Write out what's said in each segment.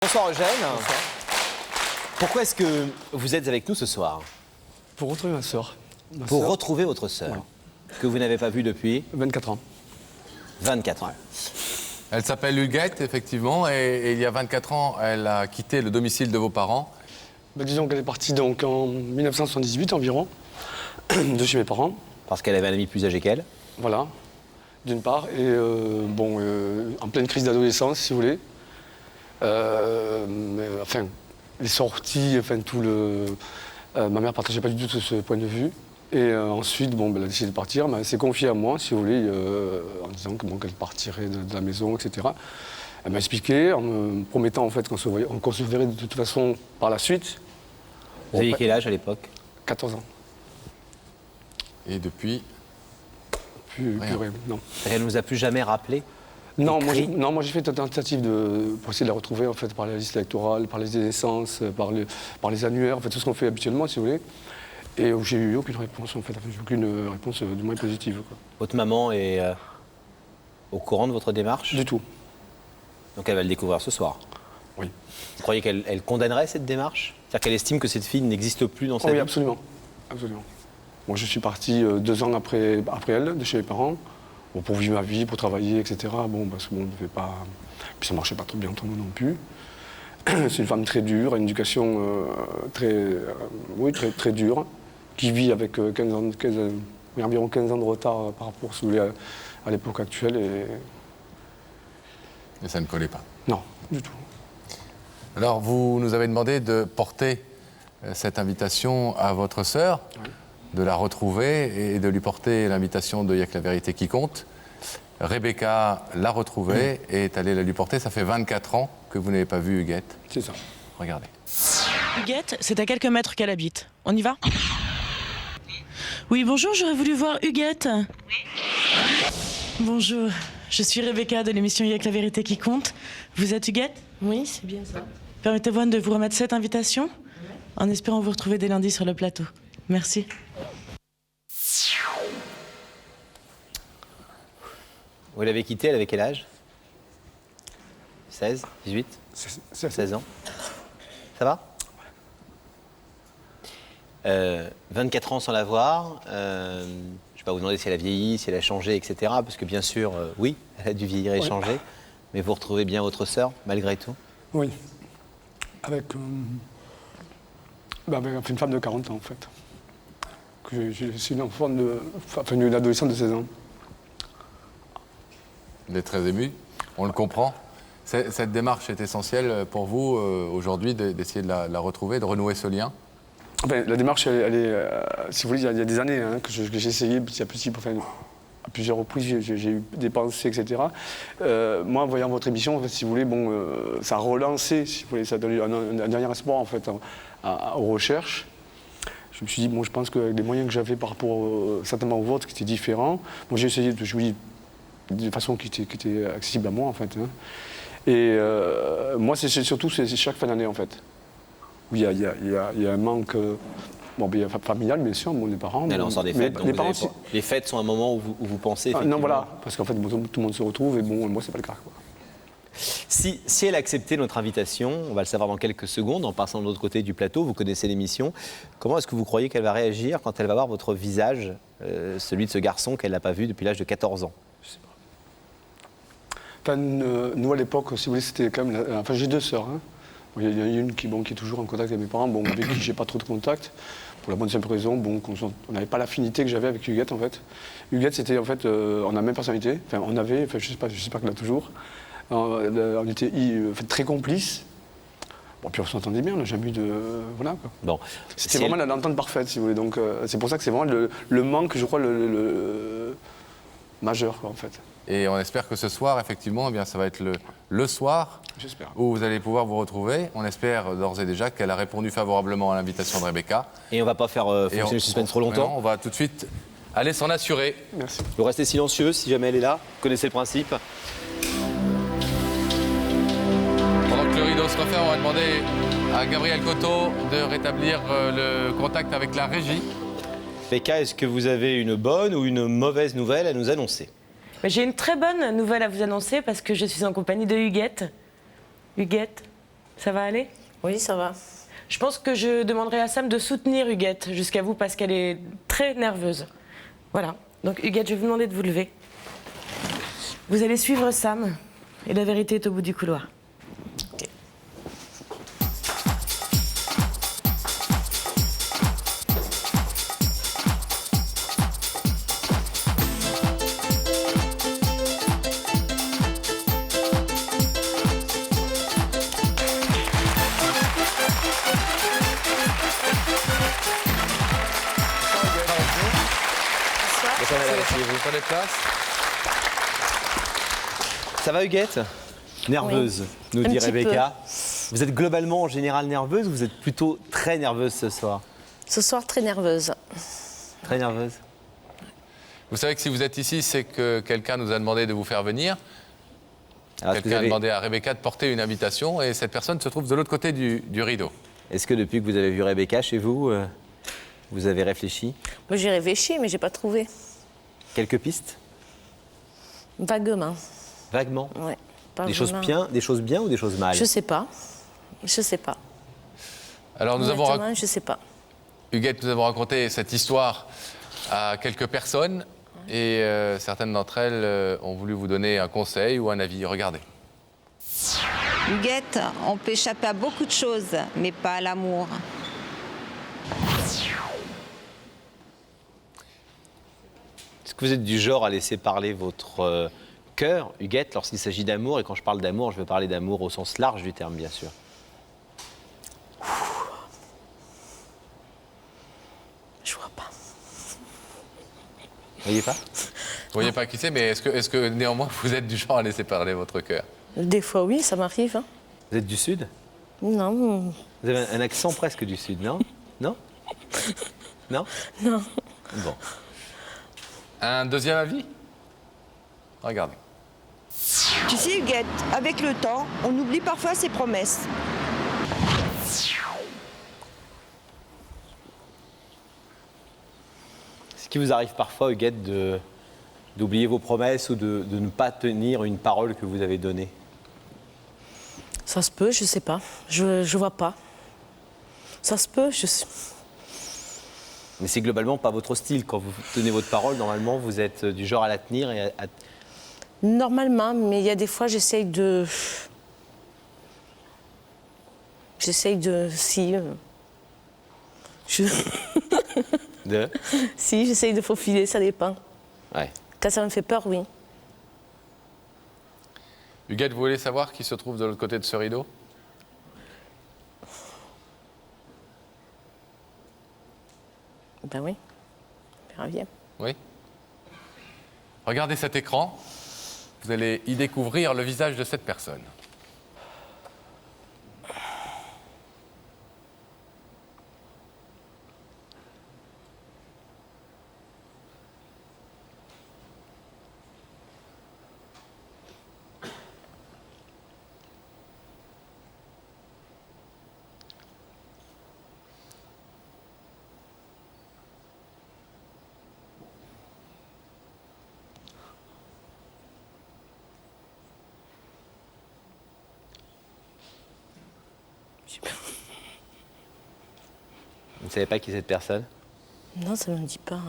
Bonsoir Eugène. Bonsoir. Pourquoi est-ce que vous êtes avec nous ce soir? Pour retrouver ma sœur. Pour retrouver votre sœur, Ouais. que vous n'avez pas vue depuis 24 ans. 24 ans. Elle s'appelle Huguette, effectivement, et il y a 24 ans, elle a quitté le domicile de vos parents. Disons qu'elle est partie donc en 1978 environ, de chez mes parents. Parce qu'elle avait un ami plus âgé qu'elle. Voilà, d'une part. Et en pleine crise d'adolescence, si vous voulez. Enfin, les sorties, enfin tout le... ma mère ne partageait pas du tout ce point de vue. Et ensuite, elle a décidé de partir. Mais elle s'est confiée à moi, si vous voulez, en disant qu'elle partirait de la maison, etc. Elle m'a expliqué, en me promettant en fait qu'on se verrait de toute façon par la suite. Vous aviez quel âge à l'époque? 14 ans. Et depuis, Plus rien, non. Elle ne nous a plus jamais rappelé? Non, Écrit. moi j'ai fait une tentative pour essayer de la retrouver en fait, par la liste électorale, par les naissances, par les annuaires, en fait, tout ce qu'on fait habituellement, si vous voulez. Et j'ai eu aucune réponse, en fait. Enfin, j'ai aucune réponse du moins positive. Quoi. Votre maman est au courant de votre démarche? Du tout. Donc elle va le découvrir ce soir. Oui. Vous croyez qu'elle condamnerait cette démarche? C'est-à-dire qu'elle estime que cette fille n'existe plus dans sa Oui, vie? absolument. Absolument. Moi, je suis parti 2 ans après elle, de chez mes parents, pour vivre ma vie, pour travailler, etc. Parce que puis ça marchait pas trop bien, tout le monde non plus. C'est une femme très dure, une éducation très dure, qui vit avec environ 15 ans de retard par rapport, si vous voulez, à l'époque actuelle. et ça ne collait pas. Non, du tout. Alors, vous nous avez demandé de porter cette invitation à votre sœur, Oui. de la retrouver et de lui porter l'invitation de Y'a que la vérité qui compte. Rebecca l'a retrouvée et est allée la lui porter. Ça fait 24 ans que vous n'avez pas vu Huguette. C'est ça. Regardez. Huguette, c'est à quelques mètres qu'elle habite. On y va? Oui, bonjour, j'aurais voulu voir Huguette. Bonjour, je suis Rebecca de l'émission Il y a que la vérité qui compte. Vous êtes Huguette? Oui, c'est bien ça. Permettez-moi de vous remettre cette invitation, en espérant vous retrouver dès lundi sur le plateau. Merci. Vous l'avez quittée, elle avait quel âge? 16, 18, 16 ans. Ça va? 24 ans sans la voir. Je ne vais pas vous demander si elle a vieilli, si elle a changé, etc. Parce que bien sûr, oui, elle a dû vieillir et changer. Mais vous retrouvez bien votre sœur, malgré tout? Oui. Avec une femme de 40 ans, en fait. C'est une adolescente de 16 ans. Vous êtes très ému, on le comprend. Cette démarche est essentielle pour vous aujourd'hui d'essayer de la retrouver, de renouer ce lien? Enfin, la démarche, elle est, si vous voulez, il y a des années que j'ai essayé petit à petit, à plusieurs reprises, j'ai eu des pensées, etc. Moi, en voyant votre émission, en fait, si vous voulez, ça a relancé, si vous voulez, ça a donné un dernier espoir en fait, aux recherches. Je me suis dit, je pense que les moyens que j'avais par rapport certainement aux vôtres, qui étaient différents, j'ai essayé de façon qui était accessible à moi, en fait. Et moi, c'est surtout chaque fin d'année, en fait. Où il y a un manque familial, bien sûr, les parents. Elle en sort des fêtes, donc les parents, les fêtes sont un moment où vous pensez effectivement... non, voilà, parce qu'en fait, tout le monde se retrouve, et moi, c'est pas le cas, quoi. Si elle a accepté notre invitation, on va le savoir dans quelques secondes, en passant de l'autre côté du plateau, vous connaissez l'émission. Comment est-ce que vous croyez qu'elle va réagir quand elle va voir votre visage, celui de ce garçon qu'elle n'a pas vu depuis l'âge de 14 ans? Je sais pas. Enfin, nous, à l'époque, si vous voulez, c'était quand même... Enfin, j'ai 2 sœurs. Il y en a une qui est toujours en contact avec mes parents, avec qui j'ai pas trop de contact, pour la bonne simple raison qu'on n'avait pas l'affinité que j'avais avec Huguette, en fait. Huguette, c'était, en fait, on a la même personnalité. Enfin, je sais pas qu'elle l'a toujours. On était très complices. Puis on s'entendait bien, on n'a jamais eu de... Voilà, quoi. Bon. C'était vraiment l'entente parfaite, si vous voulez. Donc, c'est pour ça que c'est vraiment le manque, je crois, le majeur, quoi, en fait. Et on espère que ce soir, effectivement, ça va être le soir où vous allez pouvoir vous retrouver. On espère d'ores et déjà qu'elle a répondu favorablement à l'invitation de Rebecca. Et on ne va pas faire fonctionner le suspense trop longtemps. Non, on va tout de suite aller s'en assurer. Merci. Vous restez silencieux si jamais elle est là. Vous connaissez le principe. Pendant que le rideau se referme, on va demander à Gabriel Coteau de rétablir le contact avec la régie. Rebecca, est-ce que vous avez une bonne ou une mauvaise nouvelle à nous annoncer? J'ai une très bonne nouvelle à vous annoncer parce que je suis en compagnie de Huguette. Huguette, Ça va aller? Oui, ça va. Je pense que je demanderai à Sam de soutenir Huguette jusqu'à vous parce qu'elle est très nerveuse. Voilà. Donc Huguette, je vais vous demander de vous lever. Vous allez suivre Sam et la vérité est au bout du couloir. Vous prenez place. Ça va, Huguette? Nerveuse, nous Un dit petit Rebecca. Vous êtes globalement en général nerveuse ou vous êtes plutôt très nerveuse ce soir? Ce soir, très nerveuse. Très nerveuse. Vous savez que si vous êtes ici, c'est que quelqu'un nous a demandé de vous faire venir. Alors, est-ce que Quelqu'un a vous avez- demandé à Rebecca de porter une invitation et cette personne se trouve de l'autre côté du rideau. Est-ce que depuis que vous avez vu Rebecca chez vous, vous avez réfléchi? Moi, j'ai réfléchi, mais j'ai pas trouvé. Quelques pistes? Vaguement. Vaguement. Ouais. Pas Des choses vraiment. bien ou des choses mal? Je sais pas. Je sais pas. Alors nous avons, Honnêtement, je sais pas. Huguette, nous avons raconté cette histoire à quelques personnes et certaines d'entre elles ont voulu vous donner un conseil ou un avis. Regardez. Huguette, on peut échapper à beaucoup de choses, mais pas à l'amour. Est-ce que vous êtes du genre à laisser parler votre cœur, Huguette, lorsqu'il s'agit d'amour? Et quand je parle d'amour, je veux parler d'amour au sens large du terme, bien sûr. Je vois pas. Vous voyez pas? Vous voyez pas qui c'est, mais est-ce que néanmoins vous êtes du genre à laisser parler votre cœur? Des fois, oui, ça m'arrive. Hein. Vous êtes du Sud? Non. Vous avez un accent presque du Sud, non? Non? Non? Non. Bon. Un deuxième avis? Regardez. Tu sais, Huguette, avec le temps, on oublie parfois ses promesses. Est-ce qu'il vous arrive parfois, Huguette, d'oublier vos promesses ou de ne pas tenir une parole que vous avez donnée? Ça se peut, je sais pas. Je vois pas. Ça se peut, je sais. Mais c'est globalement pas votre style. Quand vous tenez votre parole, normalement, vous êtes du genre à la tenir et à... Normalement, mais il y a des fois, j'essaye de. J'essaye de. Si. de... Si, j'essaye de faufiler, ça dépend. Ouais. Quand ça me fait peur, oui. Huguette, vous voulez savoir qui se trouve de l'autre côté de ce rideau? Ben oui. On verra bien. Oui. Regardez cet écran. Vous allez y découvrir le visage de cette personne. Vous ne savez pas qui est cette personne? Non, ça me dit pas.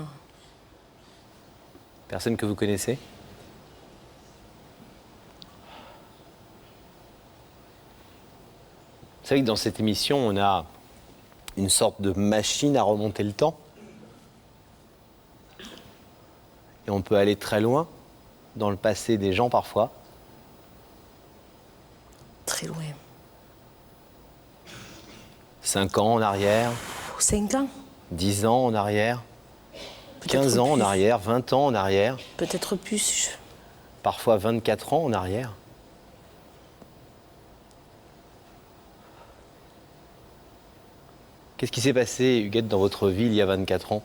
Personne que vous connaissez? Vous savez que dans cette émission, on a une sorte de machine à remonter le temps. Et on peut aller très loin dans le passé des gens parfois. Très loin. 5 ans en arrière, 5 ans. 10 ans en arrière, Peut-être 15 ans en plus. arrière, 20 ans en arrière, Peut-être plus. parfois 24 ans en arrière. Qu'est-ce qui s'est passé, Huguette, dans votre vie il y a 24 ans?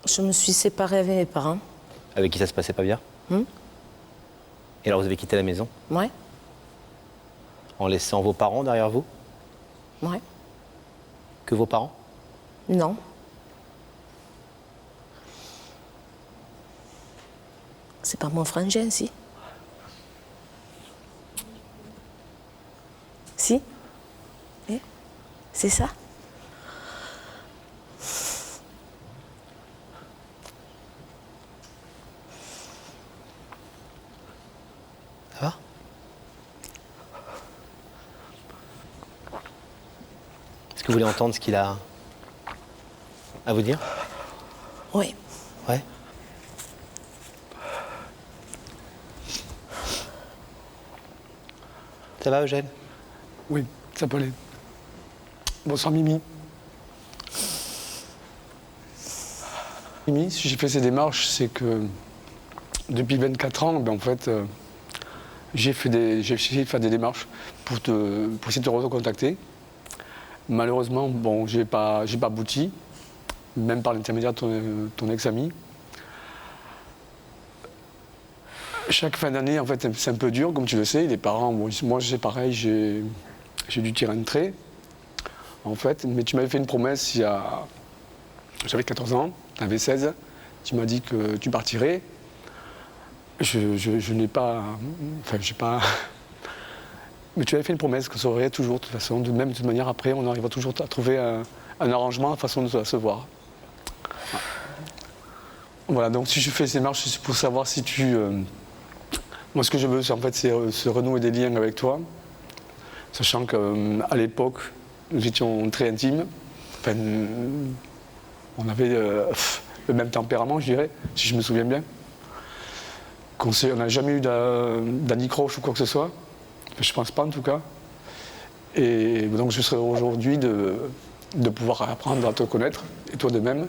Je me suis séparée avec mes parents. Avec qui ça se passait pas bien? Et alors vous avez quitté la maison Ouais. en laissant vos parents derrière vous? Ouais. Que vos parents? Non. C'est pas mon frangin, si. C'est ça? Ça va? Est-ce que vous voulez entendre ce qu'il a à vous dire? Oui. Ouais. Ça va, Eugène? Oui, ça peut aller. Bonsoir Mimi. Mimi, si j'ai fait ces démarches, c'est que depuis 24 ans, en fait, j'ai essayé de faire des démarches pour essayer de te recontacter. Malheureusement, bon, j'ai pas abouti, même par l'intermédiaire de ton ex-ami. Chaque fin d'année, en fait, c'est un peu dur, comme tu le sais. Les parents, bon, moi, c'est pareil, j'ai dû tirer un trait, en fait. Mais tu m'avais fait une promesse il y a... J'avais 14 ans, tu avais 16. Tu m'as dit que tu partirais. Je n'ai pas... Enfin, j'ai pas... Mais tu avais fait une promesse que ça aurait toujours, de toute façon. Même de toute manière, après, on arrivera toujours à trouver un arrangement, une façon de se voir. Voilà, donc si je fais ces marches, c'est pour savoir si tu... Moi, ce que je veux, c'est en fait, se renouer des liens avec toi, sachant qu'à l'époque, nous étions très intimes. Enfin, on avait le même tempérament, je dirais, si je me souviens bien. On n'a jamais eu d'anicroche ou quoi que ce soit. Enfin, je pense pas, en tout cas. Et donc, je serais aujourd'hui de pouvoir apprendre à te connaître, et toi de même.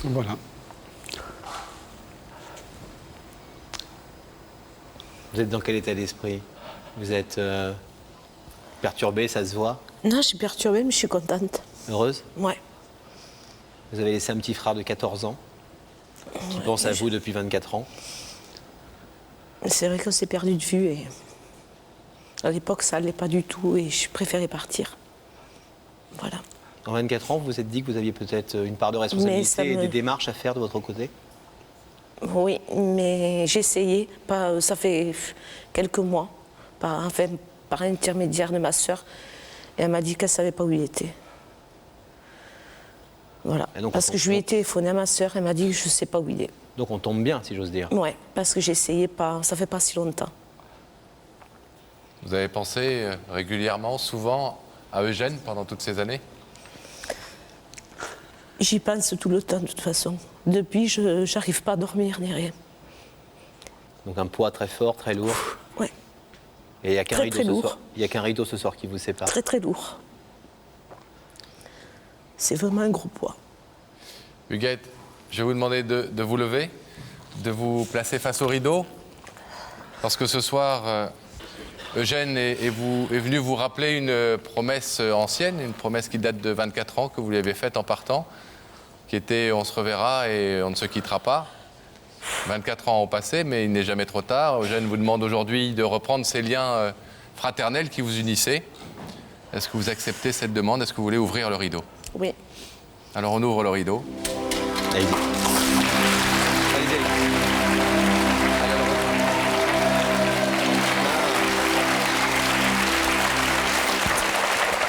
Voilà. Vous êtes dans quel état d'esprit? Vous êtes perturbée, ça se voit? Non, je suis perturbée, mais je suis contente. Heureuse? Ouais. Vous avez laissé un petit frère de 14 ans qui pense à vous depuis 24 ans. C'est vrai qu'on s'est perdu de vue et à l'époque, ça n'allait pas du tout et je préférais partir. Voilà. En 24 ans, vous vous êtes dit que vous aviez peut-être une part de responsabilité et des démarches à faire de votre côté? Oui, mais j'ai essayé, ça fait quelques mois, par l'intermédiaire de ma sœur, et elle m'a dit qu'elle ne savait pas où il était. Voilà, donc, parce que je lui ai téléphoné à ma sœur, elle m'a dit que je ne sais pas où il est. Donc on tombe bien, si j'ose dire. Oui, parce que j'ai essayé, ça fait pas si longtemps. Vous avez pensé régulièrement, souvent, à Eugène pendant toutes ces années? J'y pense tout le temps, de toute façon. Depuis, je n'arrive pas à dormir ni rien. Donc un poids très fort, très lourd. Oui. Et il n'y a qu'un Très, rideau très ce lourd. soir. Il n'y a qu'un rideau ce soir qui vous sépare. Très, très lourd. C'est vraiment un gros poids. Huguette, je vais vous demander de vous lever, de vous placer face au rideau. Parce que ce soir, Eugène est venu vous rappeler une promesse ancienne, une promesse qui date de 24 ans, que vous lui avez faite en partant, qui était « on se reverra et on ne se quittera pas ». 24 ans ont passé, mais il n'est jamais trop tard. Eugène vous demande aujourd'hui de reprendre ces liens fraternels qui vous unissaient. Est-ce que vous acceptez cette demande? Est-ce que vous voulez ouvrir le rideau? Oui. Alors on ouvre le rideau. Allez-y. Allez-y,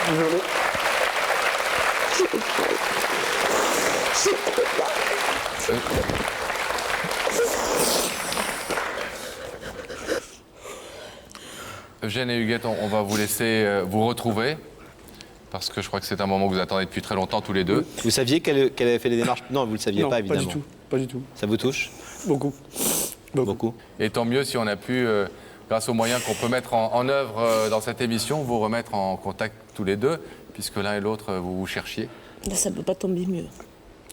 Désolé. Eugène et Huguette, on va vous laisser vous retrouver, parce que je crois que c'est un moment que vous attendez depuis très longtemps tous les deux. Vous saviez qu'elle avait fait les démarches? Non, vous ne le saviez Non, pas, évidemment. pas du tout. Pas du tout. Ça vous touche? Beaucoup. Beaucoup. Et tant mieux si on a pu, grâce aux moyens qu'on peut mettre en œuvre dans cette émission, vous remettre en contact tous les deux, puisque l'un et l'autre, vous vous cherchiez. Là, ça ne peut pas tomber mieux.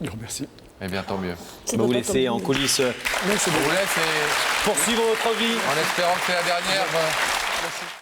Je vous remercie. Eh bien, tant mieux. Ça On va peut vous pas laisser tomber en mieux. coulisses On vous laisse et poursuivre votre vie. en espérant que c'est la dernière.